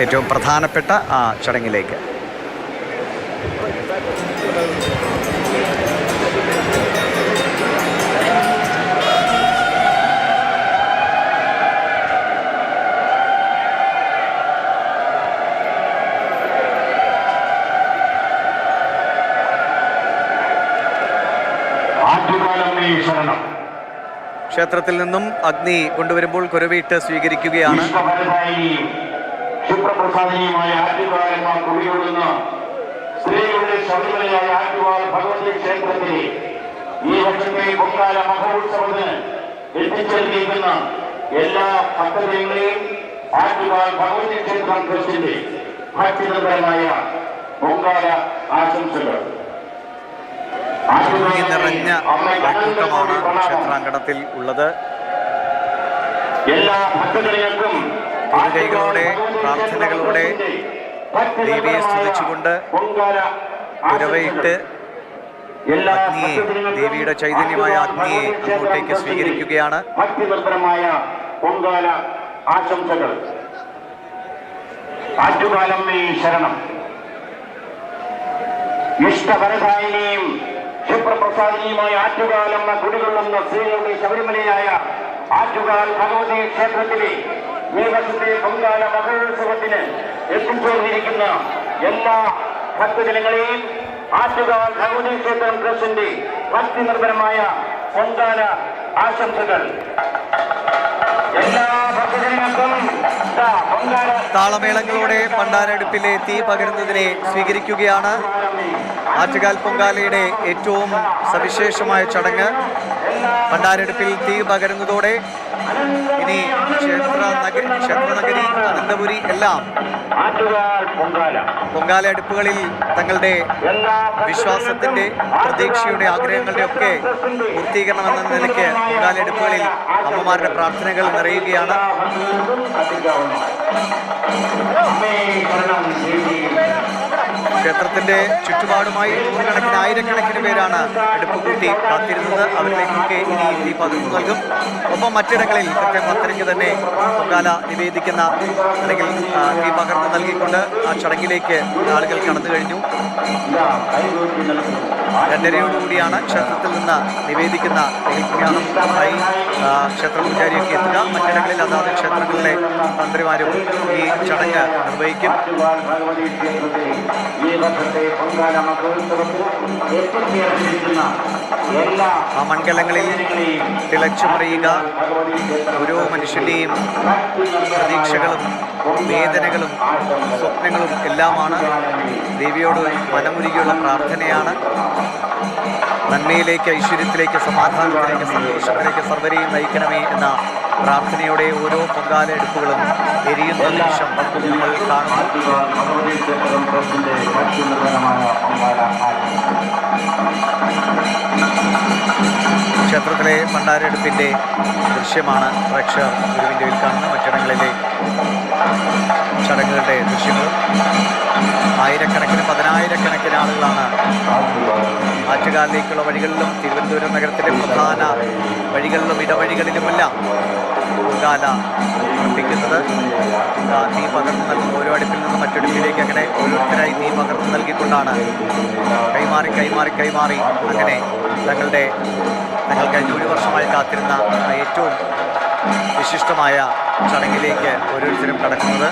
ഏറ്റവും പ്രധാനപ്പെട്ട ആ ചടങ്ങിലേക്ക്. ക്ഷേത്രത്തിൽ നിന്നും അഗ്നി കൊണ്ടുവരുമ്പോൾ കുരവീട്ട് സ്വീകരിക്കുകയാണ്. സ്ത്രീകളുടെ ശബരിമലയായ ആറ്റുകാൽ ഭഗവതി ക്ഷേത്രത്തിലെ ഈ വർഷത്തെ പൊങ്കാല മഹോത്സവത്തിന് എത്തിച്ചേർന്നിരിക്കുന്ന എല്ലാ ഭക്തജനങ്ങളെയും ആറ്റുകാൽ ഭഗവതി ക്ഷേത്രം ട്രസ്റ്റിന്റെ ഭക്തിനിർഭരമായ പൊങ്കാല ആശംസകൾ. നിറഞ്ഞ ആൾക്കൂട്ടമാണ് ക്ഷേത്രാങ്കണത്തിൽ ഉള്ളത്. എല്ലാ ഭക്തജനങ്ങൾക്കും കൈകളോടെ പ്രാർത്ഥനകളോടെ ദേവിയെ സ്തുതിച്ചുകൊണ്ട് കുരവയിട്ട് അഗ്നിയെ, ദേവിയുടെ ചൈതന്യമായ അഗ്നിയെ അങ്ങോട്ടേക്ക് സ്വീകരിക്കുകയാണ്. ഭക്തിനിർഭരമായ പൊങ്കാല ആശംസകൾ. ആറ്റുകാലമ്മേ ശരണം. ഇഷ്ടവരദായിനിയും ക്ഷിപ്രപ്രസാദിനിയുമായ ആറ്റുകാലമ്മ കുടികൊള്ളുന്ന സ്ത്രീകളുടെ ശബരിമലയായ ആറ്റുകാൽ ഭഗവതി ക്ഷേത്രത്തിലെ ഈ വർഷത്തെ പൊങ്കാല മഹോത്സവത്തിന് എത്തിച്ചേർന്നിരിക്കുന്ന എല്ലാ ഭക്തജനങ്ങളെയും ആറ്റുകാൽ ഭഗവതി ക്ഷേത്രം ട്രസ്റ്റിന്റെ ഭക്തിനിർഭരമായ പൊങ്കാല ആശംസകൾ. എല്ലാ ഭക്തജനങ്ങൾക്കും താളമേളങ്ങളോടെ പണ്ടാരടുപ്പിലെ തീ പകരുന്നതിനെ സ്വീകരിക്കുകയാണ്. ആറ്റുകാൽ പൊങ്കാലയുടെ ഏറ്റവും സവിശേഷമായ ചടങ്ങ്. പണ്ടാരടുപ്പിൽ തീ പകരുന്നതോടെ ഇനി ക്ഷേത്രനഗരി അനന്തപുരി എല്ലാം പൊങ്കാല അടുപ്പുകളിൽ തങ്ങളുടെ വിശ്വാസത്തിന്റെ, പ്രതീക്ഷയുടെ, ആഗ്രഹങ്ങളുടെ ഒക്കെ പൂർത്തീകരണം എന്ന നിലയ്ക്ക് പൊങ്കാല അടുപ്പുകളിൽ അമ്മമാരുടെ പ്രാർത്ഥനകൾ നിറയുകയാണ്. ക്ഷേത്രത്തിന്റെ ചുറ്റുപാടുമായി നൂറുകണക്കിന് ആയിരക്കണക്കിന് പേരാണ് അടുപ്പ് കൂട്ടി കാത്തിരുന്നത്. അവരിലേക്കൊക്കെ ഇനി തീ പകർന്നു നൽകും. ഒപ്പം മറ്റിടങ്ങളിൽ കൃത്യം 10:30 തന്നെ പൊങ്കാല നിവേദിക്കുന്ന അല്ലെങ്കിൽ തീ പകർന്നു നൽകിക്കൊണ്ട് ആ ചടങ്ങിലേക്ക് ആളുകൾ കടന്നു കഴിഞ്ഞു. 2:30 ക്ഷേത്രത്തിൽ നിന്ന് നിവേദിക്കുന്ന ജ്ഞാനമായി ക്ഷേത്ര പൂജാരിയൊക്കെ എത്തുക. മറ്റിടങ്ങളിൽ അതാത് ക്ഷേത്രങ്ങളിലെ തന്ത്രിമാരും ഈ ചടങ്ങ് നിർവഹിക്കും. ആ മൺകലങ്ങളിൽ തിളച്ചുമറിയുക ഓരോ മനുഷ്യന്റെയും പ്രതീക്ഷകളും വേദനകളും സ്വപ്നങ്ങളും എല്ലാമാണ്. ദേവിയോട് മനമുരുകിയുള്ള പ്രാർത്ഥനയാണ്. നന്മയിലേക്ക്, ഐശ്വര്യത്തിലേക്ക്, സമാധാനത്തിലേക്ക്, സന്തോഷത്തിലേക്ക് സർവരെയും നയിക്കണമേ എന്ന പ്രാർത്ഥനയോടെ ഓരോ പൊങ്കാല എടുപ്പുകളും എരിയുന്ന നിമിഷം നമ്മൾ കാണുന്നു. ക്ഷേത്രത്തിലെ പണ്ടാരടുപ്പിൻ്റെ ദൃശ്യമാണ് പ്രേക്ഷകർ ഒരു വിൻഡോയിൽ കാണുന്നത്. മറ്റിടങ്ങളിലെ ചടങ്ങുകളുടെ ദൃശ്യങ്ങളും. ആയിരക്കണക്കിന്, പതിനായിരക്കണക്കിന് ആളുകളാണ് ആറ്റുകാലിലേക്കുള്ള വഴികളിലും തിരുവനന്തപുരം നഗരത്തിലെ പ്രധാന വഴികളിലും ഇടവഴികളിലുമെല്ലാം പൊങ്കാല അർപ്പിക്കുന്നത്. തീ പകർന്നു നൽകുന്ന ഓരോ അടുപ്പിൽ നിന്നും മറ്റടുപ്പിലേക്ക് അങ്ങനെ ഓരോരുത്തരായി തീ പകർന്നു നൽകിക്കൊണ്ടാണ് കൈമാറി കൈമാറി കൈമാറി അങ്ങനെ തങ്ങൾ കഴിഞ്ഞ ഒരു വർഷമായി കാത്തിരുന്ന ഏറ്റവും വിശിഷ്ടമായ ചടങ്ങിലേക്ക് ഓരോരുത്തരും കടക്കുന്നത്.